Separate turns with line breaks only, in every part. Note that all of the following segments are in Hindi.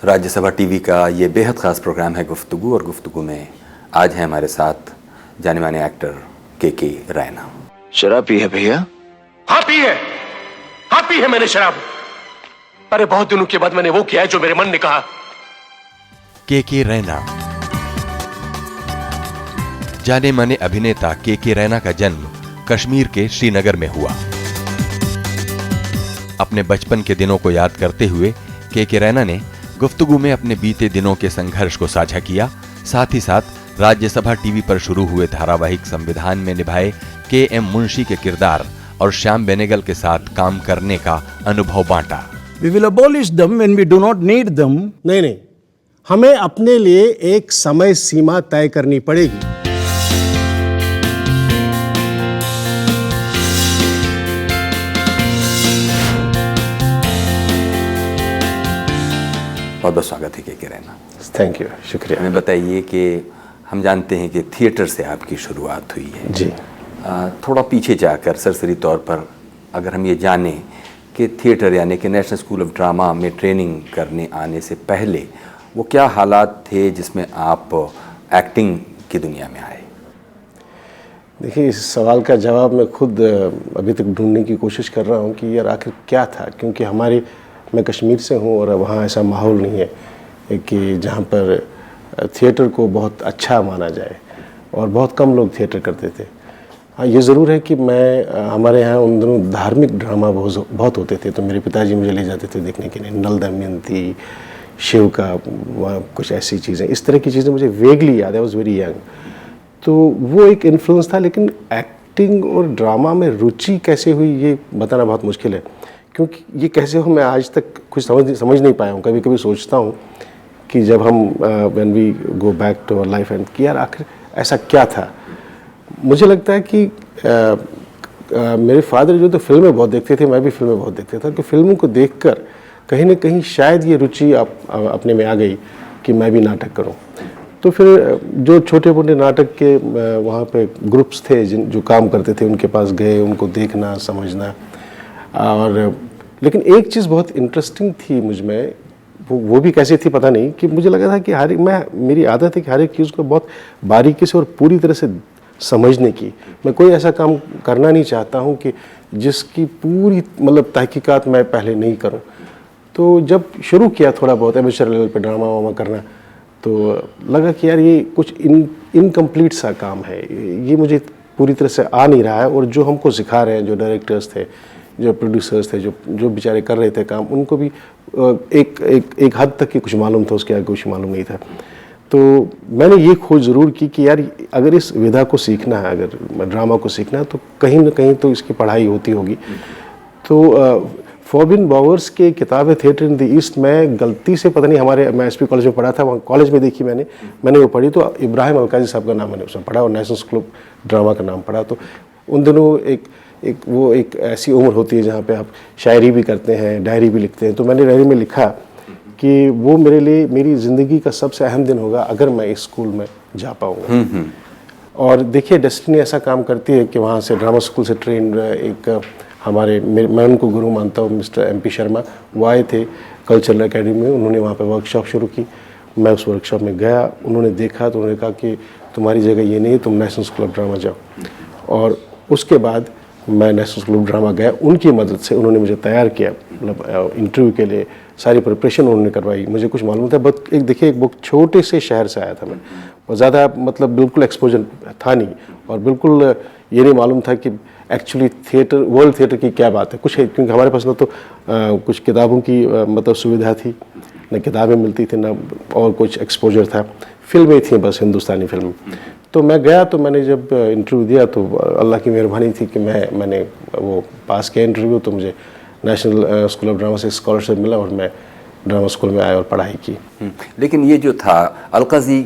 राज्यसभा टीवी का ये बेहद ख़ास प्रोग्राम है गुफ्तगू, और गुफ्तगू में आज हैं हमारे साथ जाने माने एक्टर के रैना।
शराब पी है भैया?
हाँ पी है, हाँ पी है मैंने शराब। अरे बहुत दिनों के बाद मैंने वो किया है जो मेरे मन ने कहा।
के रैना। जाने माने अभिनेता के रैना का जन्म कश्मीर के श्रीनगर में हुआ। अपने बचपन के दिनों को याद करते हुए के रैना ने गुफ्तगू में अपने बीते दिनों के संघर्ष को साझा किया। साथ ही साथ राज्यसभा टीवी पर शुरू हुए धारावाहिक संविधान में निभाए के मुंशी के किरदार और श्याम बेनेगल के साथ काम करने का अनुभव बांटा।
We will abolish them when we do not need them.
नहीं, हमें अपने लिए एक समय सीमा तय करनी पड़ेगी।
बहुत बहुत स्वागत है के रैना।
थैंक यू, शुक्रिया।
हमें बताइए कि हम जानते हैं कि थिएटर से आपकी शुरुआत हुई है
जी।
थोड़ा पीछे जाकर सरसरी तौर पर अगर हम ये जानें कि थिएटर यानी कि नेशनल स्कूल ऑफ ड्रामा में ट्रेनिंग करने आने से पहले वो क्या हालात थे जिसमें आप एक्टिंग की दुनिया में आए?
देखिए, इस सवाल का जवाब मैं खुद अभी तक ढूंढने की कोशिश कर रहा हूँ कि यार आखिर क्या था, क्योंकि मैं कश्मीर से हूँ और वहाँ ऐसा माहौल नहीं है कि जहाँ पर थिएटर को बहुत अच्छा माना जाए, और बहुत कम लोग थिएटर करते थे। हाँ, ये ज़रूर है कि हमारे यहाँ उन दिनों धार्मिक ड्रामा बहुत होते थे, तो मेरे पिताजी मुझे ले जाते थे देखने के लिए। नल दमयंती, शिव का कुछ ऐसी चीज़ें, इस तरह की चीज़ें मुझे वेगली याद है। आई वॉज वेरी यंग, तो वो एक इन्फ्लुएंस था। लेकिन एक्टिंग और ड्रामा में रुचि कैसे हुई ये बताना बहुत मुश्किल है, क्योंकि ये कैसे हो मैं आज तक कुछ समझ नहीं पाया हूँ। कभी कभी सोचता हूँ कि जब हम when we go back to our life and कि यार आखिर ऐसा क्या था। मुझे लगता है कि मेरे फादर जो तो फिल्में बहुत देखते थे, मैं भी फिल्में बहुत देखता था, कि फिल्मों को देखकर कहीं ना कहीं शायद ये रुचि अपने में आ गई कि मैं भी नाटक करूं। तो फिर जो छोटे मोटे नाटक के वहाँ पे ग्रुप्स थे जो काम करते थे, उनके पास गए, उनको देखना, समझना। और लेकिन एक चीज़ बहुत इंटरेस्टिंग थी मुझ में, वो भी कैसी थी पता नहीं, कि मुझे लगा था कि मेरी आदत है कि हर एक चीज़ को बहुत बारीकी से और पूरी तरह से समझने की। मैं कोई ऐसा काम करना नहीं चाहता हूँ कि जिसकी पूरी मतलब तहकीकात मैं पहले नहीं करूँ। तो जब शुरू किया थोड़ा बहुत एमेचर लेवल पे ड्रामा वामा करना, तो लगा कि यार ये कुछ इनकम्प्लीट सा काम है, ये मुझे पूरी तरह से आ नहीं रहा है। और जो हमको सिखा रहे हैं, जो डायरेक्टर्स थे, जो प्रोड्यूसर्स थे, जो बेचारे कर रहे थे काम, उनको भी एक हद तक ही कुछ मालूम था, उसके आगे कुछ मालूम नहीं था। तो मैंने ये खोज ज़रूर की कि यार अगर इस विधा को सीखना है, अगर ड्रामा को सीखना है, तो कहीं ना कहीं तो इसकी पढ़ाई होती होगी। तो फॉबिन बॉवर्स की किताब है थिएटर इन द ईस्ट, मैं गलती से पता नहीं मैं एसपी कॉलेज में पढ़ा था, वहाँ कॉलेज में देखी मैंने वो पढ़ी, तो इब्राहिम अलकाजी साहब का नाम मैंने उसमें पढ़ा और नेशनल स्कूल ऑफ ड्रामा का नाम पढ़ा। तो उन दिनों एक ऐसी उम्र होती है जहाँ पे आप शायरी भी करते हैं, डायरी भी लिखते हैं। तो मैंने डायरी में लिखा कि वो मेरे लिए मेरी ज़िंदगी का सबसे अहम दिन होगा अगर मैं इस स्कूल में जा पाऊँगा। और देखिए, डेस्टिनी ऐसा काम करती है कि वहाँ से ड्रामा स्कूल से ट्रेन एक मैं उनको गुरु मानता हूँ, मिस्टर MP शर्मा, वो आए थे कल्चरल एकेडमी में। उन्होंने वहाँ पे वर्कशॉप शुरू की। मैं उस वर्कशॉप में गया, उन्होंने देखा तो उन्होंने कहा कि तुम्हारी जगह ये नहीं है, तुम नेशनल स्कूल ऑफ ड्रामा जाओ। और उसके बाद मैं नेशनल स्कूल ऑफ ड्रामा गया, उनकी मदद से उन्होंने मुझे तैयार किया, मतलब इंटरव्यू के लिए सारी प्रिपरेशन उन्होंने करवाई। मुझे कुछ मालूम था, बट देखिए एक बहुत छोटे से शहर से आया था मैं, और ज़्यादा मतलब बिल्कुल एक्सपोजर था नहीं, और बिल्कुल ये नहीं मालूम था कि एक्चुअली थिएटर, वर्ल्ड थिएटर की क्या बात है कुछ है, क्योंकि हमारे पास ना तो कुछ किताबों की मतलब सुविधा थी, न किताबें मिलती थी, ना और कुछ एक्सपोजर था। फिल्में थी बस, हिंदुस्तानी फिल्म। तो मैं गया, तो मैंने जब इंटरव्यू दिया तो अल्लाह की मेहरबानी थी कि मैंने वो पास किया इंटरव्यू, तो मुझे नेशनल स्कूल ऑफ ड्रामा से स्कॉलरशिप मिला और मैं ड्रामा स्कूल में आया और पढ़ाई की।
लेकिन ये जो था अलकाजी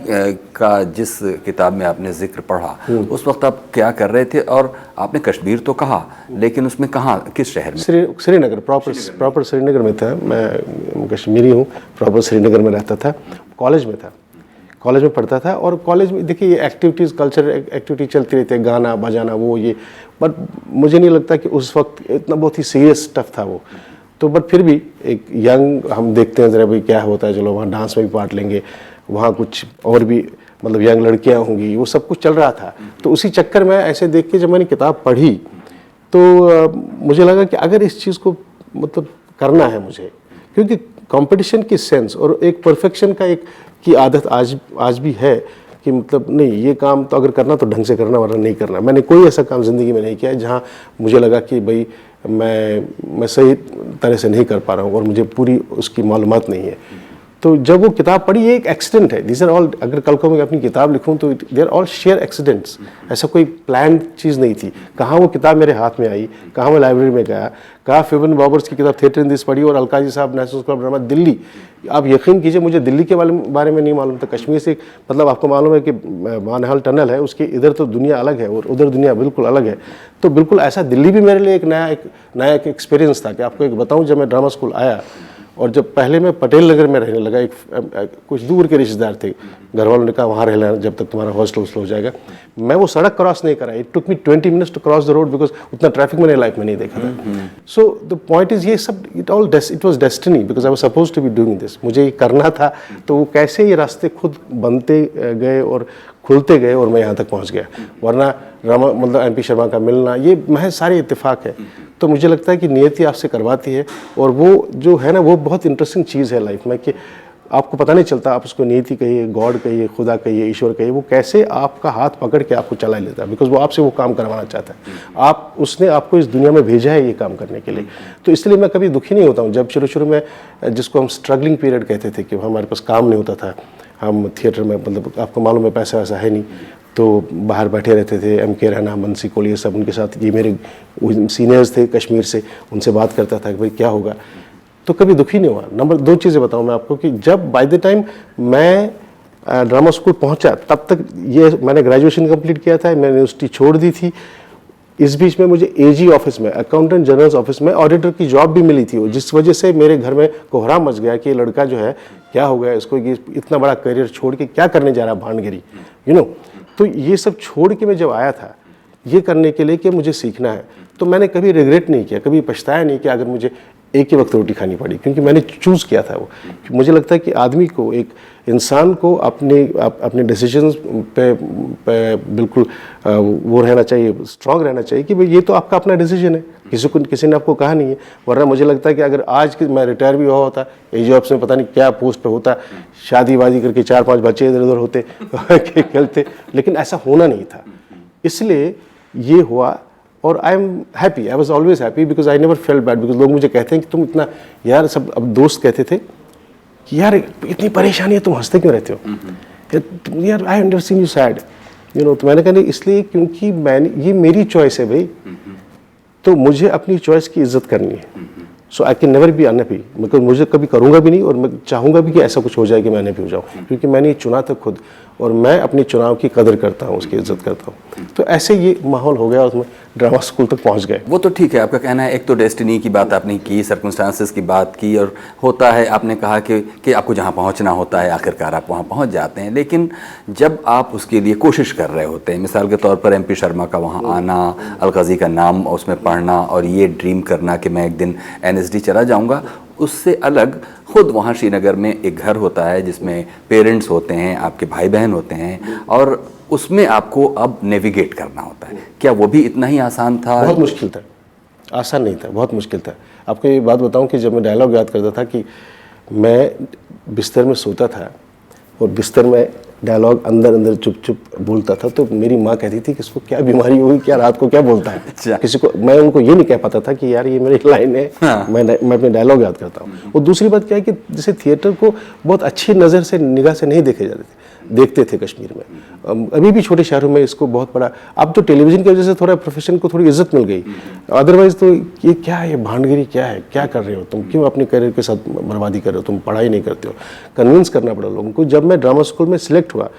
का जिस किताब में आपने जिक्र पढ़ा, उस वक्त आप क्या कर रहे थे? और आपने कश्मीर तो कहा, लेकिन उसमें कहाँ, किस शहर में?
श्रीनगर, प्रॉपर श्रीनगर में था। मैं कश्मीरी हूँ, प्रॉपर श्रीनगर में रहता था। कॉलेज में पढ़ता था, और कॉलेज में देखिए ये एक्टिविटीज़, कल्चर एक्टिविटी चलती रहती है, गाना बजाना वो ये, बट मुझे नहीं लगता कि उस वक्त इतना बहुत ही सीरियस स्टफ था वो। तो बट फिर भी एक यंग हम देखते हैं ज़रा भाई क्या होता है, चलो वहाँ डांस में भी पार्ट लेंगे, वहाँ कुछ और भी मतलब यंग लड़कियाँ होंगी, वो सब कुछ चल रहा था। तो उसी चक्कर में ऐसे देख के जब मैंने किताब पढ़ी तो मुझे लगा कि अगर इस चीज़ को मतलब करना है मुझे, क्योंकि कंपटीशन की सेंस और एक परफेक्शन का एक की आदत आज भी है कि मतलब नहीं, ये काम तो अगर करना तो ढंग से करना, वरना नहीं करना। मैंने कोई ऐसा काम ज़िंदगी में नहीं किया है जहाँ मुझे लगा कि भाई मैं सही तरह से नहीं कर पा रहा हूँ और मुझे पूरी उसकी मालूमात नहीं है। तो जब वो किताब पढ़ी, ये एक एक्सीडेंट है, दीज आर ऑल, अगर कल को मैं अपनी किताब लिखूं तो they are all share accidents, ऐसा कोई प्लान चीज़ नहीं थी। कहाँ वो किताब मेरे हाथ में आई, कहाँ मैं लाइब्रेरी में गया, कहाँ फिबन बॉबर्स की किताब थिएटर इन दिस पढ़ी और अलकाजी साहब national school of drama Delhi. आप यकीन कीजिए मुझे दिल्ली के बारे में नहीं मालूम था। कश्मीर से मतलब आपको मालूम है कि मानहल टनल है, उसके इधर तो दुनिया अलग है और उधर दुनिया बिल्कुल अलग है। तो बिल्कुल ऐसा दिल्ली भी मेरे लिए एक नया एक्सपीरियंस था कि आपको एक बताऊँ, जब मैं ड्रामा स्कूल आया और जब पहले मैं पटेल नगर में रहने लगा, कुछ दूर के रिश्तेदार थे, घर वालों ने कहा वहाँ रहना जब तक तुम्हारा हॉस्टल हो जाएगा। मैं वो सड़क क्रॉस नहीं करा, it took me 20 minutes to cross the road because उतना ट्रैफिक मैंने लाइफ में नहीं देखा था। सो द पॉइंट इज ये सब it was destiny because I was supposed to be doing this, मुझे ये करना था। तो वो कैसे ये रास्ते खुद बनते गए और खुलते गए और मैं यहाँ तक पहुँच गया, वरना रामा मतलब MP शर्मा का मिलना ये महज सारे इत्तेफाक है। तो मुझे लगता है कि नियति आपसे करवाती है और वो जो है ना वो बहुत इंटरेस्टिंग चीज़ है लाइफ में कि आपको पता नहीं चलता, आप उसको नियति कहिए, गॉड कहिए, खुदा कहिए, ईश्वर कहिए, वो कैसे आपका हाथ पकड़ के आपको चला लेता है बिकॉज वो आपसे वो काम करवाना चाहता है। उसने आपको इस दुनिया में भेजा है ये काम करने के लिए। तो इसलिए मैं कभी दुखी नहीं होता हूँ। जब शुरू में जिसको हम स्ट्रगलिंग पीरियड कहते थे कि हमारे पास काम नहीं होता था, हम थिएटर में मतलब आपको मालूम है पैसा वैसा है नहीं, तो बाहर बैठे रहते थे। MK रैना, बंसी कोल, ये सब उनके साथ, ये मेरे सीनियर्स थे कश्मीर से, उनसे बात करता था कि भाई क्या होगा। तो कभी दुखी नहीं हुआ। नंबर 2 चीज़ें बताऊं मैं आपको कि जब बाय द टाइम मैं ड्रामा स्कूल पहुंचा तब तक ये मैंने ग्रेजुएशन कंप्लीट किया था, मैंने यूनिवर्सिटी छोड़ दी थी। इस बीच में मुझे AG ऑफिस में, अकाउंटेंट जनरल ऑफिस में ऑडिटर की जॉब भी मिली थी, जिस वजह से मेरे घर में कोहराम मच गया कि ये लड़का जो है क्या हो गया, इसको ये इतना बड़ा करियर छोड़ के क्या करने जा रहा है भांडगिरी, यू नो। तो ये सब छोड़ के मैं जब आया था ये करने के लिए कि मुझे सीखना है, तो मैंने कभी रिग्रेट नहीं किया, कभी पछताया नहीं कि अगर मुझे एक ही वक्त रोटी खानी पड़ी, क्योंकि मैंने चूज़ किया था वो। मुझे लगता है कि आदमी को, एक इंसान को अपने डिसीजंस पे बिल्कुल वो रहना चाहिए, स्ट्रांग रहना चाहिए कि भाई ये तो आपका अपना डिसीजन है, किसी ने आपको कहा नहीं है। वरना मुझे लगता है कि अगर आज मैं रिटायर भी हुआ होता, AG ऑफिस में पता नहीं क्या पोस्ट पे होता, शादी वादी करके 4-5 बच्चे इधर उधर होते खेलते, लेकिन ऐसा होना नहीं था। इसलिए ये हुआ और I am happy, I was always happy because I never felt bad. Because लोग मुझे कहते हैं कि तुम इतना, यार सब अब दोस्त कहते थे कि यार इतनी परेशानी है, तुम हंसते क्यों रहते हो यार, I never seen you sad, you know. तो मैंने कहा नहीं, इसलिए क्योंकि ये मेरी चॉइस है भाई, तो मुझे अपनी चॉइस की इज्जत करनी है। So I can never be unhappy, because मुझे कभी करूँगा भी नहीं और मैं चाहूँगा भी कि ऐसा कुछ हो जाए कि मैं अनहैप्पी हो जाऊँ, क्योंकि मैंने ये चुना था खुद और मैं अपने चुनाव की कदर करता हूँ, उसकी इज्जत करता हूँ। तो ऐसे ये माहौल हो गया और उसमें ड्रामा स्कूल तक पहुँच गए।
वो तो ठीक है, आपका कहना है। एक तो डेस्टिनी की बात आपने की, सर्कमस्टांसेस की बात की, और होता है, आपने कहा कि आपको जहाँ पहुँचना होता है आखिरकार आप वहाँ पहुँच जाते हैं। लेकिन जब आप उसके लिए कोशिश कर रहे होते हैं, मिसाल के तौर पर MP शर्मा का वहाँ आना, अलकाजी का नाम उसमें पढ़ना और ये ड्रीम करना कि मैं एक दिन NSD चला जाऊँगा, उससे अलग खुद वहाँ श्रीनगर में एक घर होता है जिसमें पेरेंट्स होते हैं, आपके भाई बहन होते हैं, और उसमें आपको अब नेविगेट करना होता है। क्या वो भी इतना ही आसान था?
बहुत मुश्किल था, आसान नहीं था, बहुत मुश्किल था। आपको ये बात बताऊं कि जब मैं डायलॉग याद करता था कि मैं बिस्तर में सोता था और बिस्तर में डायलॉग अंदर अंदर चुप चुप बोलता था, तो मेरी माँ कहती थी कि इसको क्या बीमारी होगी, क्या रात को क्या बोलता है।
अच्छा।
किसी को, मैं उनको ये नहीं कह पाता था कि यार ये मेरी लाइन है। हाँ। मैं अपने डायलॉग याद करता हूँ। और दूसरी बात क्या है कि जैसे थिएटर को बहुत अच्छी नज़र से, निगाह से नहीं देखते थे कश्मीर में। अभी भी छोटे शहरों में इसको बहुत बड़ा, अब तो टेलीविज़न की वजह से थोड़ा प्रोफेशन को थोड़ी इज्जत मिल गई, अदरवाइज तो ये क्या है, ये भांडगिरी क्या है, क्या कर रहे हो तुम, क्यों अपने करियर के साथ बर्बादी कर रहे हो, तुम पढ़ाई नहीं करते हो। कन्विंस करना पड़ा लोगों को। जब मैं ड्रामा स्कूल में सिलेक्ट हुआ,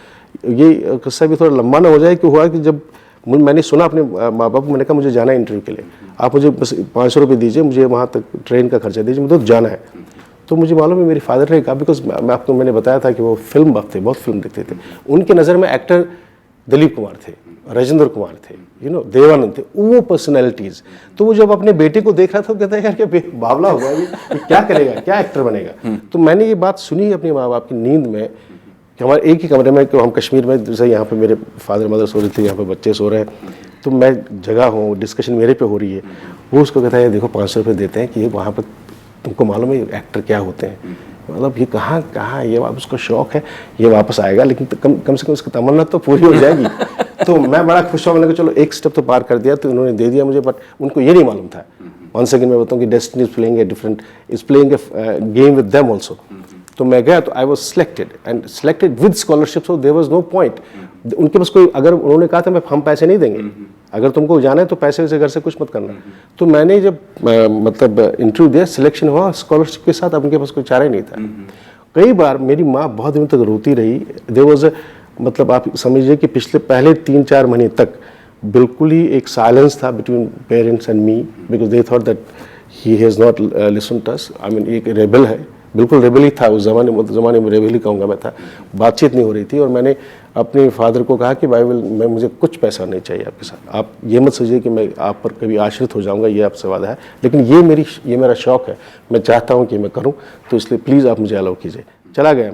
ये किस्सा भी थोड़ा लंबा ना हो जाए, कि हुआ कि जब मैंने सुना अपने माँ बाप को, मैंने कहा मुझे जाना है इंटरव्यू के लिए, आप मुझे बस 500 रुपये दीजिए, मुझे वहाँ तक ट्रेन का खर्चा दीजिए, मुझे तो जाना है। तो मुझे मालूम है मेरे फादर ने कहा, बिकॉज मैंने बताया था कि वो फिल्म बफ थे, बहुत फिल्म देखते थे, उनके नज़र में एक्टर दिलीप कुमार थे, राजेंद्र कुमार थे, देवानंद थे, वो पर्सनैलिटीज़। तो वो जब अपने बेटे को देख रहा था, कहता है यार क्या बावला होगा ये क्या करेगा, क्या एक्टर बनेगा। तो मैंने ये बात सुनी अपने माँ बाप की नींद में कि हमारे एक ही कमरे में, कि हम कश्मीर में, जैसे यहाँ पे मेरे फादर मदर सो रहे थे, यहाँ पे बच्चे सो रहे हैं, तो मैं जगह हूँ, डिस्कशन मेरे पे हो रही है। वो उसको कहता है देखो 500 रुपये देते हैं कि वहाँ पर तुमको मालूम है एक्टर क्या होते हैं, मतलब ये कहाँ ये उसको शौक है, ये वापस आएगा, लेकिन कम से कम उसकी तमन्ना तो पूरी हो जाएगी। तो मैं बड़ा खुश हुआ, मैंने कहा चलो एक स्टेप तो पार कर दिया। तो उन्होंने दे दिया मुझे, बट उनको ये नहीं मालूम था। वंस अगेन मैं बताऊँ कि destiny is playing a different, is playing a game with them also. तो मैं गया, तो I was selected and selected with scholarship, so there was no point. उनके पास कोई, अगर उन्होंने कहा था हम पैसे नहीं देंगे, अगर तुमको जाना है तो पैसे से घर से कुछ मत करना। तो मैंने जब मतलब इंटरव्यू दिया, सिलेक्शन हुआ स्कॉलरशिप के साथ, अब उनके पास कोई चारा ही नहीं था। कई बार मेरी माँ बहुत दिनों तक रोती रही। देयर वाज मतलब आप समझिए कि पहले 3-4 महीने तक बिल्कुल ही एक साइलेंस था between parents and me, because they thought that he has not listen to us. I mean एक रेबल है, बिल्कुल रेबल ही था उस ज़माने में रेबल ही कहूँगा मैं था। बातचीत नहीं हो रही थी, और मैंने अपने फादर को कहा कि मैं मुझे कुछ पैसा नहीं चाहिए आपके साथ, आप ये मत सोचिए कि मैं आप पर कभी आश्रित हो जाऊँगा, ये आपसे वादा है, लेकिन ये मेरा शौक़ है, मैं चाहता हूँ कि मैं करूँ, तो इसलिए प्लीज़ आप मुझे अलाउ कीजिए। चला गया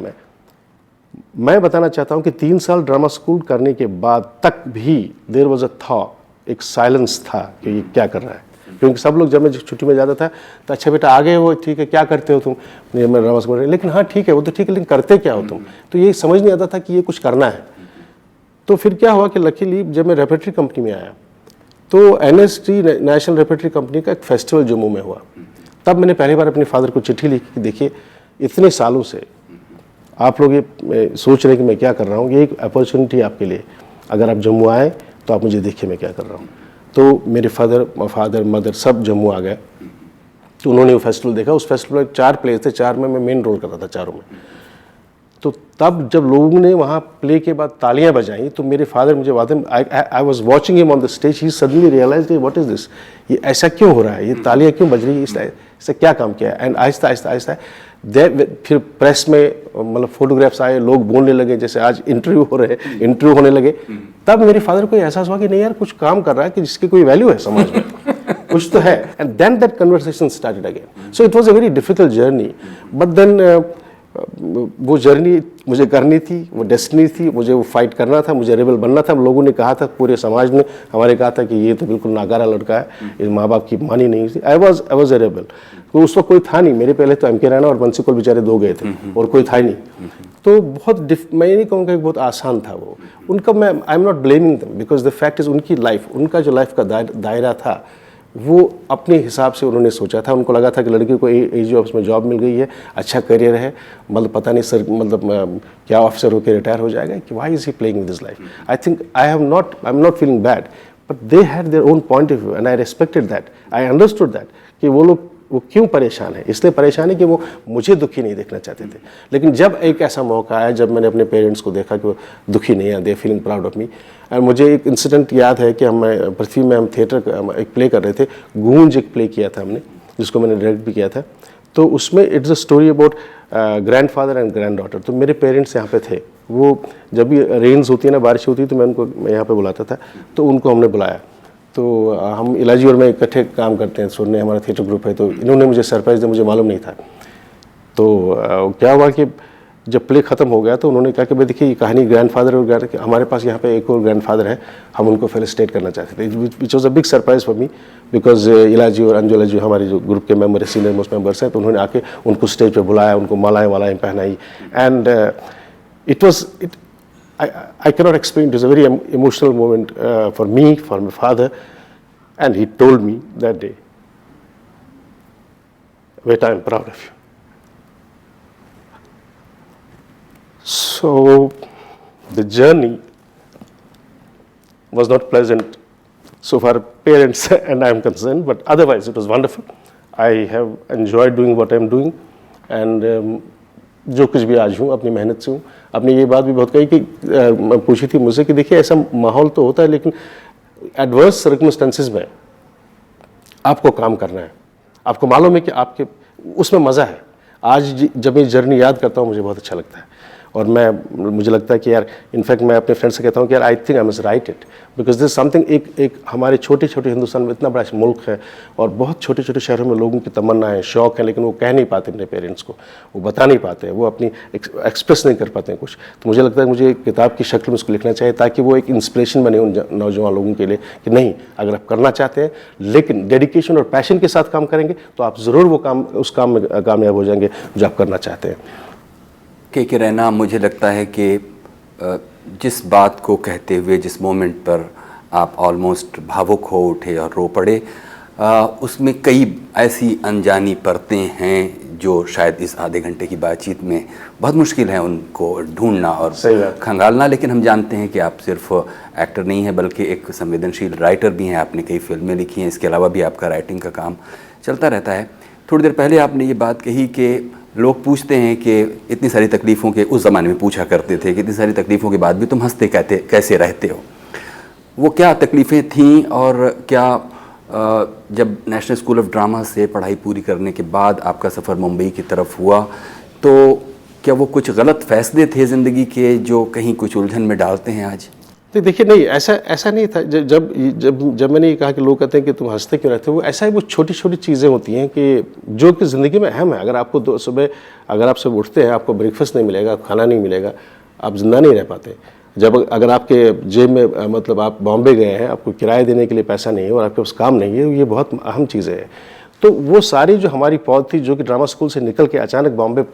मैं बताना चाहता हूँ कि 3 साल ड्रामा स्कूल करने के बाद तक भी देयर वाज अ थॉट, एक साइलेंस था कि ये क्या कर रहा है। क्योंकि सब लोग, जब मैं छुट्टी में जाता था तो अच्छा बेटा आ गए हो, ठीक है, क्या करते हो तुम, मैं ड्रामा स्कूल, लेकिन हाँ ठीक है, वो तो ठीक है, लेकिन करते क्या हो तुम। तो ये समझ नहीं आता था कि ये कुछ करना है। तो फिर क्या हुआ कि लकीली जब मैं रेपर्टरी कंपनी में आया, तो NST नेशनल रेपर्टरी कंपनी का एक फेस्टिवल जम्मू में हुआ। तब मैंने पहली बार अपने फादर को चिट्ठी लिखी कि देखिए इतने सालों से आप लोग ये सोच रहे हैं कि मैं क्या कर रहा हूँ, ये एक अपॉर्चुनिटी आपके लिए, अगर आप जम्मू आए तो आप मुझे देखिए मैं क्या कर रहा हूँ। तो मेरे फादर मदर सब जम्मू आ गए। तो उन्होंने वो फेस्टिवल देखा। उस फेस्टिवल में 4 प्लेस थे, 4 में मैं मेन रोल कर रहा था, चारों में। तो तब जब लोगों ने वहाँ प्ले के बाद तालियां बजाई, तो मेरे फादर मुझे I was watching him on the stage, he suddenly realised what is this, ये ऐसा क्यों हो रहा है, ये तालियां क्यों बज रही है, इससे क्या काम किया है। एंड आहिस्ता आहिस्ता फिर प्रेस में मतलब फोटोग्राफ्स आए, लोग बोलने लगे जैसे आज इंटरव्यू होने लगे। तब मेरे फादर को एहसास हुआ कि नहीं यार, कुछ काम कर रहा है कि जिसकी कोई वैल्यू है समाज में, कुछ तो है। And then that conversation started again. So it was a very difficult journey, but then वो जर्नी मुझे करनी थी, वो डेस्टिनी थी, मुझे वो फाइट करना था, मुझे रेबल बनना था। लोगों ने कहा था, पूरे समाज ने हमारे कहा था कि ये तो बिल्कुल नाकारा लड़का है, ये माँ बाप की मानी नहीं थी। I was a rebel. तो उस वक्त कोई था नहीं, मेरे पहले तो MK रैना और बंसी कौल बेचारे 2 गए थे, और कोई था ही नहीं। तो मैं नहीं कहूँगा कि बहुत आसान था वो उनका। I am not blaming them, because the fact is उनकी लाइफ, उनका जो लाइफ का दायरा था वो अपने हिसाब से उन्होंने सोचा था। उनको लगा था कि लड़की को AG ऑफिस में जॉब मिल गई है, अच्छा करियर है, मतलब पता नहीं सर मतलब क्या ऑफिसर होकर रिटायर हो जाएगा, कि why is he playing with this life. I think I am not feeling bad, but they had their own point of view and I respected that, I understood that कि वो क्यों परेशान है। इसलिए परेशान है कि वो मुझे दुखी नहीं देखना चाहते थे। लेकिन जब एक ऐसा मौका आया, जब मैंने अपने पेरेंट्स को देखा कि वो दुखी नहीं है, दे फीलिंग प्राउड ऑफ मी। और मुझे एक इंसिडेंट याद है कि पृथ्वी में हम थिएटर एक प्ले कर रहे थे, गूंज एक प्ले किया था हमने, जिसको मैंने डायरेक्ट भी किया था। तो उसमें it's a story about grandfather and grand daughter. तो मेरे पेरेंट्स यहाँ पे थे। वो जब भी रेन्स होती है ना, बारिश होती है, तो मैं यहाँ पे बुलाता था, तो उनको हमने बुलाया। तो हम इलाजी और मैं इकट्ठे काम करते हैं, सुनने हमारा थिएटर ग्रुप है। तो इन्होंने मुझे सरप्राइज दिया, मुझे मालूम नहीं था। तो क्या हुआ कि जब प्ले खत्म हो गया, तो उन्होंने कहा कि भाई देखिए ये कहानी ग्रैंडफादर और हमारे पास यहाँ पे एक और ग्रैंडफादर है, हम उनको फेलिसिटेट करना चाहते थे। Which was a big surprise for me, because इलाजी और अंजुला जी हमारे जो ग्रुप के मेंबर है, सीनियर मोस्ट मेंबर्स हैं, तो उन्होंने आके उनको स्टेज पर बुलाया, उनको मालाएँ पहनाई। And it was I cannot explain. It was a very emotional moment for me, for my father, and he told me that day, "Beta, I'm proud of you." So the journey was not pleasant so far parents and I am concerned, but otherwise it was wonderful. I have enjoyed doing what I am doing, and जो कुछ भी आज हूँ अपनी मेहनत से हूँ। आपने ये बात भी बहुत कही कि पूछी थी मुझसे कि देखिए ऐसा माहौल तो होता है, लेकिन एडवर्स सर्कमस्टेंसेस में आपको काम करना है। आपको मालूम है कि आपके उसमें मज़ा है। आज जब मैं जर्नी याद करता हूँ मुझे बहुत अच्छा लगता है। और मुझे लगता है कि यार इनफैक्ट मैं अपने फ्रेंड से कहता हूँ कि यार I think I must write it, because this something एक हमारे छोटे छोटे हिंदुस्तान में इतना बड़ा मुल्क है और बहुत छोटे छोटे शहरों में लोगों की तमन्ना है, शौक है, लेकिन वो कह नहीं पाते अपने पेरेंट्स को, वो बता नहीं पाते, वो अपनी एक्सप्रेस नहीं कर पाते हैं कुछ। तो मुझे लगता है मुझे एक किताब की शक्ल में उसको लिखना चाहिए ताकि वो एक इंस्पिरेशन बने उन नौजवान लोगों के लिए कि नहीं, अगर आप करना चाहते हैं लेकिन डेडिकेशन और पैशन के साथ काम करेंगे तो आप ज़रूर वो काम उस काम में कामयाब हो जाएंगे जो आप करना चाहते हैं।
के रैना, मुझे लगता है कि जिस बात को कहते हुए जिस मोमेंट पर आप ऑलमोस्ट भावुक हो उठे और रो पड़े, उसमें कई ऐसी अनजानी परतें हैं जो शायद इस आधे घंटे की बातचीत में बहुत मुश्किल है उनको ढूंढना और खंगालना। लेकिन हम जानते हैं कि आप सिर्फ एक्टर नहीं हैं बल्कि एक संवेदनशील राइटर भी हैं, आपने कई फिल्में लिखी हैं, इसके अलावा भी आपका राइटिंग का काम चलता रहता है। थोड़ी देर पहले आपने ये बात कही कि लोग पूछते हैं कि इतनी सारी तकलीफ़ों के, उस ज़माने में पूछा करते थे कि इतनी सारी तकलीफ़ों के बाद भी तुम हंसते कहते कैसे रहते हो। वो क्या तकलीफ़ें थीं और क्या जब नेशनल स्कूल ऑफ ड्रामा से पढ़ाई पूरी करने के बाद आपका सफ़र मुंबई की तरफ हुआ तो क्या वो कुछ गलत फ़ैसले थे ज़िंदगी के जो कहीं कुछ उलझन में डालते हैं आज?
तो देखिए नहीं, ऐसा नहीं था। जब मैंने ये कहा कि लोग कहते हैं कि तुम हंसते क्यों रहते हो, वो ऐसा है, वो छोटी छोटी चीज़ें होती हैं कि जो कि ज़िंदगी में अहम है। अगर आपको सुबह अगर आप सब उठते हैं, आपको ब्रेकफास्ट नहीं मिलेगा, खाना नहीं मिलेगा, आप जिंदा नहीं रह पाते। अगर आपके जेब में मतलब आप बॉम्बे गए हैं, आपको किराया देने के लिए पैसा नहीं है और आपके पास काम नहीं है, ये बहुत अहम चीज़ें हैं। तो वो सारी जो हमारी पौध थी जो कि ड्रामा स्कूल से निकल के अचानक बॉम्बे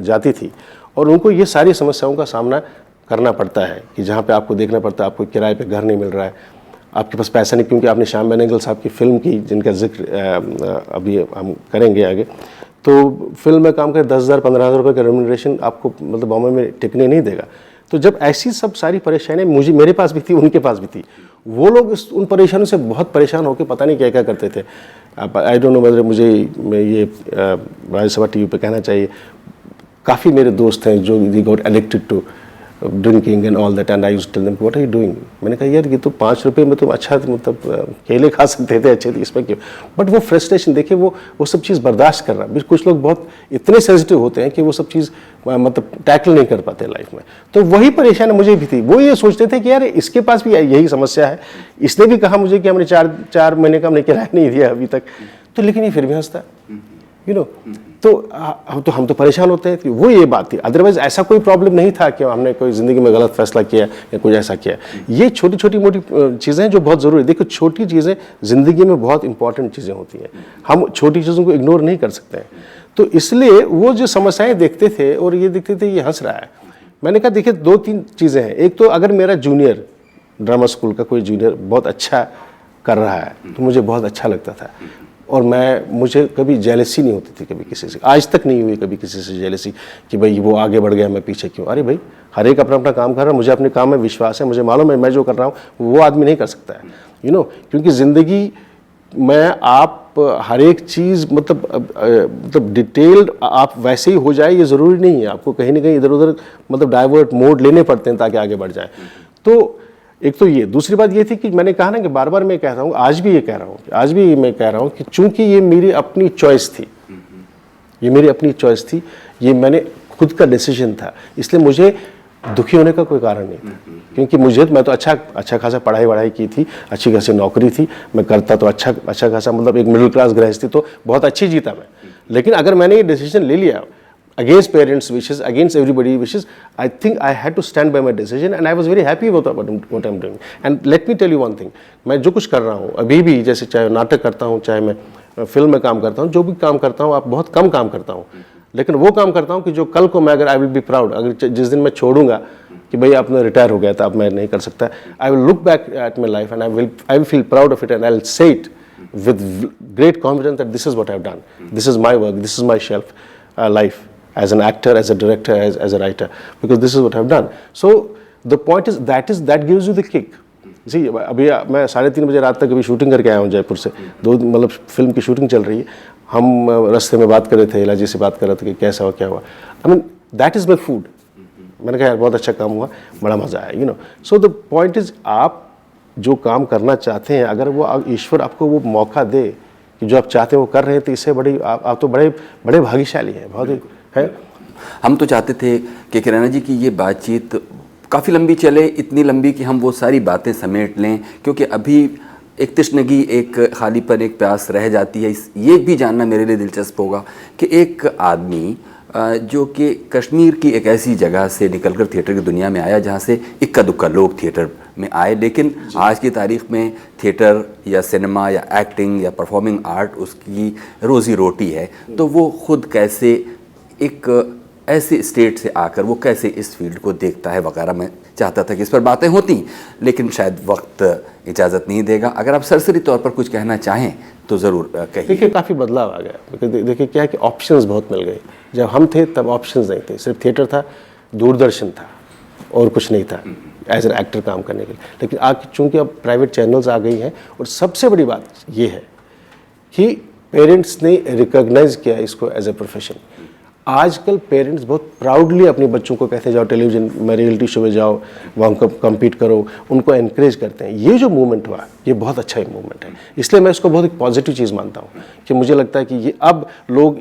जाती थी और उनको ये सारी समस्याओं का सामना करना पड़ता है कि जहाँ पे आपको देखना पड़ता है आपको किराए पे घर नहीं मिल रहा है, आपके पास पैसा नहीं, क्योंकि आपने श्याम बेनेगल साहब की फ़िल्म की जिनका जिक्र अभी हम करेंगे आगे, तो फिल्म में काम करें 10,000 15,000 रुपये का रेम्यूनरेशन आपको मतलब बॉम्बे में टिकने नहीं देगा। तो जब ऐसी सब सारी परेशानियाँ मेरे पास भी थी, उनके पास भी थी, वो लोग उन परेशानियों से बहुत परेशान होकर पता नहीं क्या क्या करते थे। आई डोंट नो वेदर मुझे ये राज्यसभा टीवी पे कहना चाहिए, काफ़ी मेरे दोस्त हैं जो they got addicted to drinking and all that and I used to tell them what are you doing. मैंने कहा यार ये तो 5 रुपये में तुम अच्छा मतलब केले खा सकते थे अच्छे थे, इसमें क्यों। बट वो फ्रस्ट्रेशन देखिए, वो सब चीज़ बर्दाश्त कर रहा। कुछ लोग बहुत इतने सेंसिटिव होते हैं कि वो सब चीज़ मतलब टैकल नहीं कर पाते लाइफ में। तो वही परेशानी मुझे भी थी। वो ये सोचते थे कि यार इसके पास भी यही समस्या है, इसने भी कहा मुझे कि हमने 4 महीने का हमने किराया नहीं दिया अभी तक, तो लेकिन ये फिर भी हंसता है, यू नो। तो हम तो परेशान होते हैं। वो ये बात थी, अदरवाइज ऐसा कोई प्रॉब्लम नहीं था कि हमने कोई ज़िंदगी में गलत फैसला किया या कुछ ऐसा किया। ये छोटी छोटी मोटी चीज़ें जो बहुत ज़रूरी है। देखो छोटी चीज़ें ज़िंदगी में बहुत इंपॉर्टेंट चीज़ें होती हैं, हम छोटी चीज़ों को इग्नोर नहीं कर सकते हैं। तो इसलिए वो जो समस्याएं देखते थे और ये देखते थे ये हंस रहा है। मैंने कहा देखिए 2-3 चीज़ें हैं। एक तो अगर मेरा जूनियर ड्रामा स्कूल का कोई जूनियर बहुत अच्छा कर रहा है तो मुझे बहुत अच्छा लगता था और मुझे कभी जेलसी नहीं होती थी कभी किसी से, आज तक नहीं हुई कभी किसी से जेलसी कि भाई वो आगे बढ़ गया मैं पीछे क्यों। अरे भाई हर एक अपना अपना काम कर रहा है, मुझे अपने काम में विश्वास है, मुझे मालूम है मैं जो कर रहा हूँ वो आदमी नहीं कर सकता है, यू नो। क्योंकि ज़िंदगी में आप हर एक चीज़ मतलब डिटेल्ड आप वैसे ही हो जाए ये ज़रूरी नहीं है। आपको कहीं ना कहीं इधर उधर मतलब डाइवर्ट मोड लेने पड़ते हैं ताकि आगे बढ़ जाए। तो एक तो ये, दूसरी बात ये थी कि मैंने कहा ना कि बार बार मैं कहता हूँ, आज भी मैं कह रहा हूँ कि चूंकि ये मेरी अपनी चॉइस थी, ये मैंने खुद का डिसीजन था, इसलिए मुझे दुखी होने का कोई कारण नहीं था। क्योंकि मैं तो अच्छा खासा पढ़ाई की थी, अच्छी खासी नौकरी थी, मैं करता तो अच्छा खासा मतलब एक मिडिल क्लास गृहस्थी तो बहुत अच्छी जीता मैं। लेकिन अगर मैंने ये डिसीजन ले लिया against parents' wishes, against everybody's wishes, I think I had to stand by my decision and I was very happy about what I'm doing. And let me tell you one thing, मैं जो कुछ कर रहा हूँ अभी भी, जैसे चाहे नाटक करता हूँ, चाहे मैं फिल्म में काम करता हूँ, जो भी काम करता हूँ, आप बहुत कम काम करता हूँ, लेकिन वो काम करता हूँ कि जो कल को मैं अगर आई विल बी प्राउड, अगर जिस दिन मैं छोड़ूंगा कि भाई आपने रिटायर हो गया था अब मैं नहीं कर सकता, I will look back at my life and I will feel proud of it and I will say it with great confidence that this is what I've done, this is my work, this is my shelf life as an actor, as a director, as a writer, because this is what I've done. So the point is that gives you the kick. See, अभी मैं 3:30 बजे रात तक अभी शूटिंग करके आया हूँ जयपुर से, मतलब फिल्म की शूटिंग चल रही है। हम रास्ते में बात कर रहे थे, इलाजी से बात कर रहे थे कि कैसा हुआ क्या हुआ। I mean that is my food. मैंने कहा यार बहुत अच्छा काम हुआ, बड़ा मज़ा आया, you know. So the point is आप जो काम करना चाहते हैं, अगर वो ईश्वर आपको वो मौका दे कि जो आप चाहते हैं वो कर रहे हैं, तो इससे बड़ी आप तो बड़े भाग्यशाली हैं, बहुत है।
हम तो चाहते थे कि रैना जी की ये बातचीत काफ़ी लंबी चले, इतनी लंबी कि हम वो सारी बातें समेट लें, क्योंकि अभी एक तशनगी, एक खालीपन, एक प्यास रह जाती है। ये भी जानना मेरे लिए दिलचस्प होगा कि एक आदमी जो कि कश्मीर की एक ऐसी जगह से निकलकर थिएटर की दुनिया में आया जहाँ से इक्का दुक्का लोग थिएटर में आए, लेकिन आज की तारीख में थिएटर या सिनेमा या एक्टिंग या परफॉर्मिंग आर्ट उसकी रोज़ी रोटी है, तो वो खुद कैसे एक ऐसे स्टेट से आकर वो कैसे इस फील्ड को देखता है वगैरह। मैं चाहता था कि इस पर बातें होती, लेकिन शायद वक्त इजाज़त नहीं देगा। अगर आप सरसरी तौर पर कुछ कहना चाहें तो ज़रूर कहिए।
देखिए काफ़ी बदलाव आ गया। देखिए क्या है कि ऑप्शंस बहुत मिल गए। जब हम थे तब ऑप्शंस नहीं थे, सिर्फ थिएटर था, दूरदर्शन था और कुछ नहीं था एज एन एक्टर काम करने के लिए। लेकिन आज चूँकि अब प्राइवेट चैनल्स आ गई हैं, और सबसे बड़ी बात ये है कि पेरेंट्स ने रिकॉग्नाइज किया इसको एज ए प्रोफेशन। आजकल पेरेंट्स बहुत प्राउडली अपने बच्चों को कहते हैं जाओ टेलीविज़न में, रियलिटी शो में जाओ, वहाँ कम्पीट करो, उनको एनकरेज करते हैं। ये जो मूवमेंट हुआ ये बहुत अच्छा एक मूवमेंट है, इसलिए मैं इसको बहुत एक पॉजिटिव चीज़ मानता हूँ कि मुझे लगता है कि ये अब लोग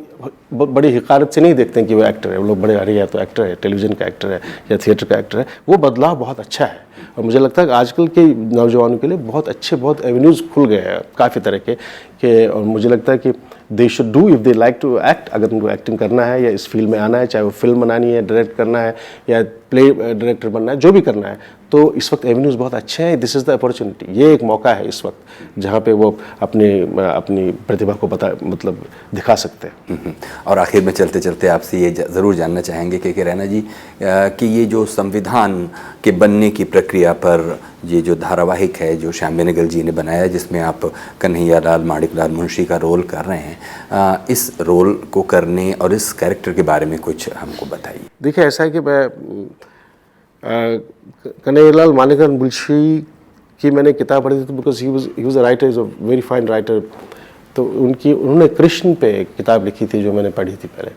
बड़ी हिकारत से नहीं देखते हैं कि वो एक्टर है, वो लोग बड़े अरे या तो एक्टर है, टेलीविज़न का एक्टर है या थिएटर का एक्टर है। वो बदलाव बहुत अच्छा है और मुझे लगता है कि आजकल के नौजवानों के लिए बहुत अच्छे, बहुत एवेन्यूज़ खुल गए हैं काफ़ी तरह के। और मुझे लगता है कि they should do if they like to act. अगर उनको एक्टिंग करना है या इस फील्ड में आना है, चाहे वो फिल्म बनानी है, डायरेक्ट करना है या प्ले डायरेक्टर बनना है, जो भी करना है, तो इस वक्त एवेन्यूज़ बहुत अच्छे हैं। This is the opportunity. ये एक मौका है इस वक्त जहाँ पे वो अपनी प्रतिभा को मतलब दिखा सकते हैं।
और आखिर में चलते चलते आपसे ये ज़रूर जानना चाहेंगे कि रैना जी कि ये जो संविधान के बनने की प्रक्रिया पर ये जो धारावाहिक है जो श्याम बेनेगल जी ने बनाया, जिसमें आप कन्हैया लाल माणिक लाल मुंशी का रोल कर रहे हैं, इस रोल को करने और इस कैरेक्टर के बारे में कुछ हमको बताइए।
देखिए ऐसा है कि मैं कन्हैयालाल माणिकलाल मुंशी की मैंने किताब पढ़ी थी, because he was a writer, is a very fine writer. तो उन्होंने कृष्ण पे किताब लिखी थी जो मैंने पढ़ी थी पहले।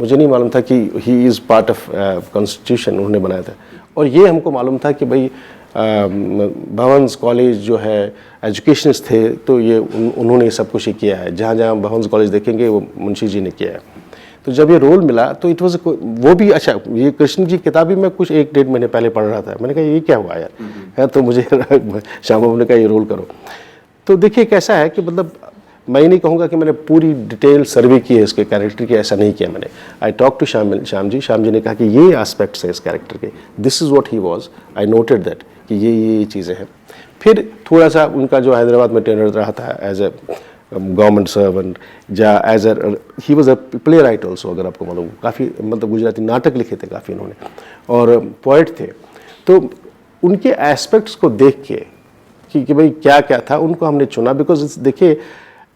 मुझे नहीं मालूम था कि he is part of constitution, उन्होंने बनाया था। और ये हमको मालूम था कि भाई भवंस कॉलेज जो है एजुकेशनिस्ट थे, तो ये उन्होंने सब कुछ ही किया है। जहाँ जहाँ भवंस कॉलेज देखेंगे वो मुंशी जी ने किया है। तो जब ये रोल मिला तो इट वाज वो भी अच्छा। ये कृष्ण की किताब भी मैं कुछ 1-1.5 महीने पहले पढ़ रहा था। मैंने कहा ये क्या हुआ यार है, तो मुझे श्याम बाबू ने कहा ये रोल करो। तो देखिए कैसा है कि मतलब मैं नहीं कहूँगा कि मैंने पूरी डिटेल सर्वे की है इसके कैरेक्टर की, ऐसा नहीं किया मैंने। I talk to Shyam ji ने कहा कि ये एस्पेक्ट्स है इस कैरेक्टर के, this is what he was, I noted that कि ये चीज़ें हैं। फिर थोड़ा सा उनका जो हैदराबाद में टेनर रहा था एज ए गवर्नमेंट सर्वेंट, या as a he was a playwright also, अगर आपको मालूम, काफ़ी मतलब गुजराती नाटक लिखे थे काफ़ी इन्होंने, और पोइट थे। तो उनके एस्पेक्ट्स को देख के कि भाई क्या क्या था, उनको हमने चुना। बिकॉज देखिए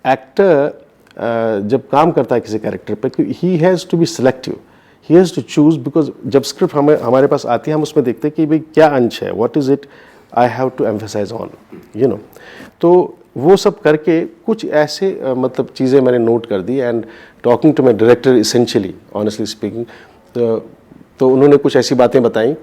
एक्टर जब काम करता है किसी कैरेक्टर पे, he has to be selective, he has to choose. Because जब स्क्रिप्ट हमारे पास आती है, हम उसमें देखते हैं कि भाई क्या अंश है, what is it I have to emphasise on, you know. तो वो सब करके कुछ ऐसे मतलब चीज़ें मैंने नोट कर दी। And talking to my director essentially, honestly speaking, तो उन्होंने कुछ ऐसी बातें बताई।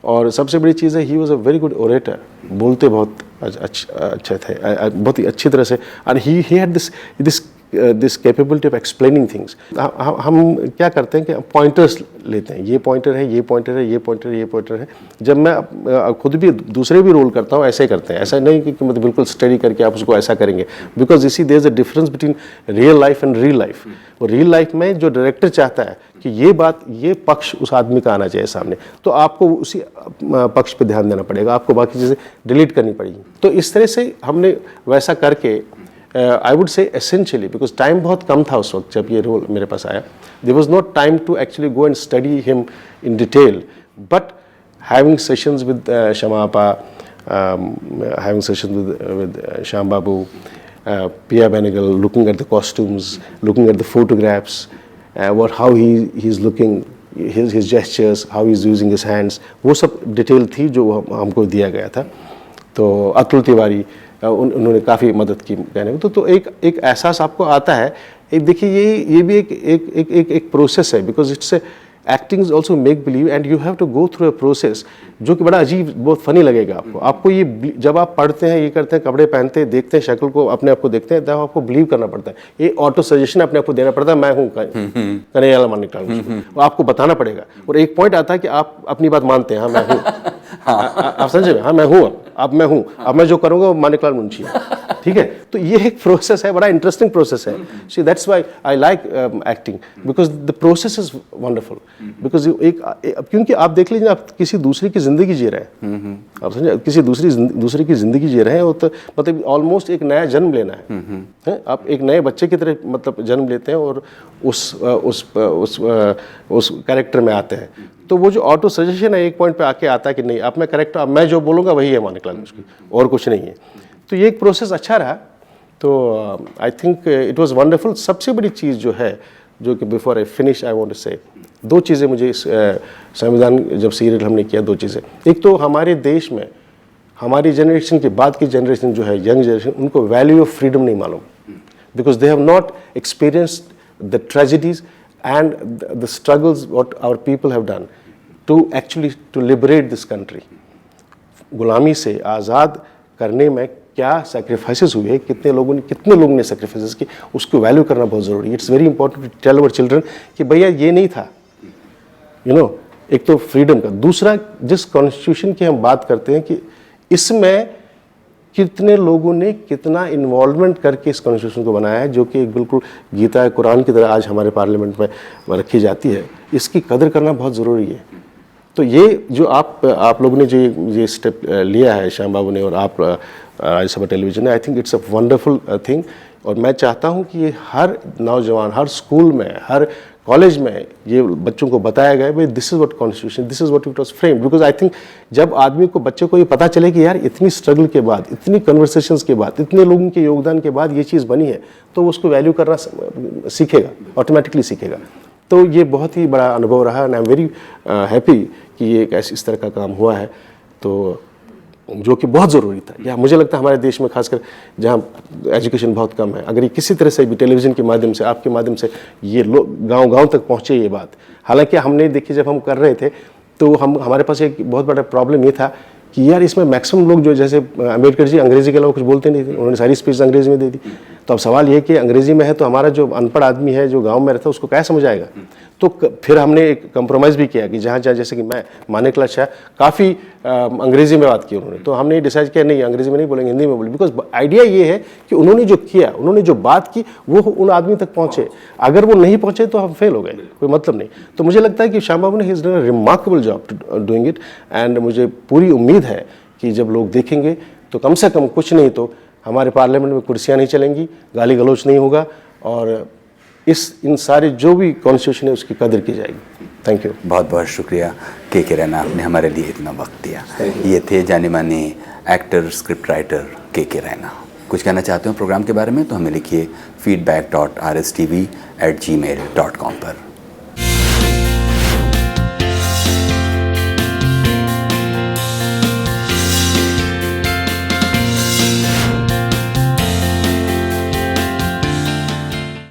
और सबसे बड़ी चीज़ है, he was a very good orator, बोलते बहुत अच्छे थे, बहुत ही अच्छी तरह से। And he had this capability of explaining things. हम क्या करते हैं कि पॉइंटर्स लेते हैं, ये पॉइंटर है, ये पॉइंटर है, ये पॉइंटर है, ये पॉइंटर है। जब मैं खुद भी दूसरे भी रोल करता हूँ ऐसे ही करते हैं, ऐसा नहीं कि मतलब बिल्कुल स्टडी करके आप उसको ऐसा करेंगे। बिकॉज इसी there is a difference between real life and real life. और रियल लाइफ में जो डायरेक्टर चाहता है कि ये बात, ये पक्ष उस आदमी का आना चाहिए सामने, तो आपको उसी पक्ष पे ध्यान देना पड़ेगा, आपको बाकी चीज़ें डिलीट करनी पड़ेगी। तो इस तरह से हमने वैसा करके I would say essentially, because time बहुत कम था उस वक्त जब ये रोल मेरे पास आया, there was not time to actually go and study him in detail, but having sessions with Shama Apa, having sessions with Shyam Babu, P.R. Benegal, looking at the costumes, looking at the photographs, how he is looking, his gestures, how he is using his hands, वो सब डिटेल थी जो हमको दिया गया था। तो अतुल तिवारी उन्होंने काफ़ी मदद की कहने में। तो एक एहसास आपको आता है। एक देखिए ये भी एक प्रोसेस है, because acting is also make believe and you have to go through a process जो कि बड़ा अजीब, बहुत फनी लगेगा आपको। आपको ये जब आप पढ़ते हैं, ये करते हैं, कपड़े पहनते हैं, देखते हैं शक्ल को, अपने आप को देखते हैं, तब आपको बिलीव करना पड़ता है। ये ऑटो सजेशन अपने आप को देना पड़ता है, मैं हूँ कन्हैयालाल मानिकलाल, वो आपको बताना पड़ेगा। और एक पॉइंट आता है कि आप अपनी बात मानते हैं, हाँ मैं हूँ, आप समझे, हाँ मैं हूँ, अब मैं हूँ, अब मैं जो करूँगा वो मानिकलाल मुंशी है, ठीक है। तो ये एक प्रोसेस है, बड़ा इंटरेस्टिंग प्रोसेस है। See that's why I like acting, because the process is wonderful. Because क्योंकि आप देख लीजिए, आप किसी दूसरे की जिंदगी जी रहे हैं, आप समझे, किसी दूसरे की जिंदगी जी रहे हैं, तो मतलब ऑलमोस्ट एक नया जन्म लेना है। आप एक नए बच्चे की तरह मतलब जन्म लेते हैं और उस कैरेक्टर में आते हैं। तो वो जो ऑटो सजेशन है, एक पॉइंट पे आके आता है कि नहीं, अब मैं करेक्ट, अब मैं जो बोलूँगा वही है मानिकलाल मुंशी, और कुछ नहीं है। तो ये एक प्रोसेस अच्छा रहा। तो I think it was wonderful. सबसे बड़ी चीज़ जो है, जो कि before I finish I want to say, दो चीज़ें मुझे इस संविधान जब सीरियल हमने किया, दो चीज़ें। एक तो हमारे देश में हमारी जनरेशन के बाद की जनरेशन जो है, यंग जनरेशन, उनको वैल्यू ऑफ फ्रीडम नहीं मालूम, because they have not experienced the tragedies and the struggles what our people have done to actually to liberate this country. गुलामी से आज़ाद करने में क्या सैक्रिफाइसेस हुए, कितने लोगों ने सैक्रिफाइसेस किए, उसको वैल्यू करना बहुत ज़रूरी है। It's very important to tell our children कि भैया ये नहीं था, यू नो। एक तो फ्रीडम का, दूसरा जिस कॉन्स्टिट्यूशन की हम बात करते हैं कि इसमें कितने लोगों ने कितना इन्वॉल्वमेंट करके इस कॉन्स्टिट्यूशन को बनाया है, जो कि एक बिल्कुल गीता कुरान की तरह आज हमारे पार्लियामेंट में रखी जाती है। इसकी कदर करना बहुत ज़रूरी है। तो ये जो आप लोगों ने जो ये स्टेप लिया है, श्याम बाबू ने और आप राज्यसभा टेलीविजन ने, I think it's a wonderful thing. और मैं चाहता हूँ कि ये हर नौजवान, हर स्कूल में, हर कॉलेज में ये बच्चों को बताया गया, भाई this is what constitution, this is what it was framed. Because I think जब आदमी को, बच्चे को ये पता चले कि यार इतनी स्ट्रगल के बाद, इतनी कन्वर्सेशंस के बाद, इतने लोगों के योगदान के बाद ये चीज़ बनी है, तो वो उसको वैल्यू करना सीखेगा, ऑटोमेटिकली सीखेगा। तो ये बहुत ही बड़ा अनुभव रहा and I am very happy कि ये एक इस तरह का काम हुआ है, तो जो कि बहुत ज़रूरी था। या मुझे लगता है हमारे देश में खासकर जहाँ एजुकेशन बहुत कम है, अगर ये किसी तरह से भी टेलीविज़न के माध्यम से, आपके माध्यम से ये लोग गांव-गांव तक पहुँचे ये बात। हालांकि हमने देखिए जब हम कर रहे थे तो हमारे पास एक बहुत बड़ा प्रॉब्लम ये था कि यार इसमें मैक्सिमम लोग जो, जैसे अम्बेडकर जी अंग्रेज़ी के अलावा कुछ बोलते नहीं थे, उन्होंने सारी स्पीच अंग्रेज़ी में दे दी। तो अब सवाल ये कि अंग्रेज़ी में है तो हमारा जो अनपढ़ आदमी है, जो गाँव में रहता है, उसको क्या समझ आएगा। तो फिर हमने एक कंप्रोमाइज़ भी किया कि जहाँ जैसे कि मैं, मानिकलाल शाह, काफ़ी अंग्रेज़ी में बात की उन्होंने, तो हमने डिसाइड किया नहीं, अंग्रेज़ी में नहीं बोलेंगे, हिंदी में बोलेंगे। बिकॉज आइडिया ये है कि उन्होंने जो किया, उन्होंने जो बात की, वो उन आदमी तक पहुँचे। अगर वो नहीं पहुँचे तो हम फेल हो गए, कोई मतलब नहीं। तो मुझे लगता है कि श्याम बाबू ने he is done a remarkable job doing it, and मुझे पूरी उम्मीद है कि जब लोग देखेंगे तो कम से कम कुछ नहीं तो हमारे पार्लियामेंट में कुर्सियाँ नहीं चलेंगी, गाली गलौच नहीं होगा, और इन सारे जो भी कॉन्स्टिट्यूशन है उसकी कदर की जाएगी। Thank you.
बहुत बहुत शुक्रिया के रैना, आपने हमारे लिए इतना वक्त दिया। ये थे जाने माने एक्टर, स्क्रिप्ट राइटर के रैना। कुछ कहना चाहते हो प्रोग्राम के बारे में तो हमें लिखिए feedback.rstv@gmail.com पर।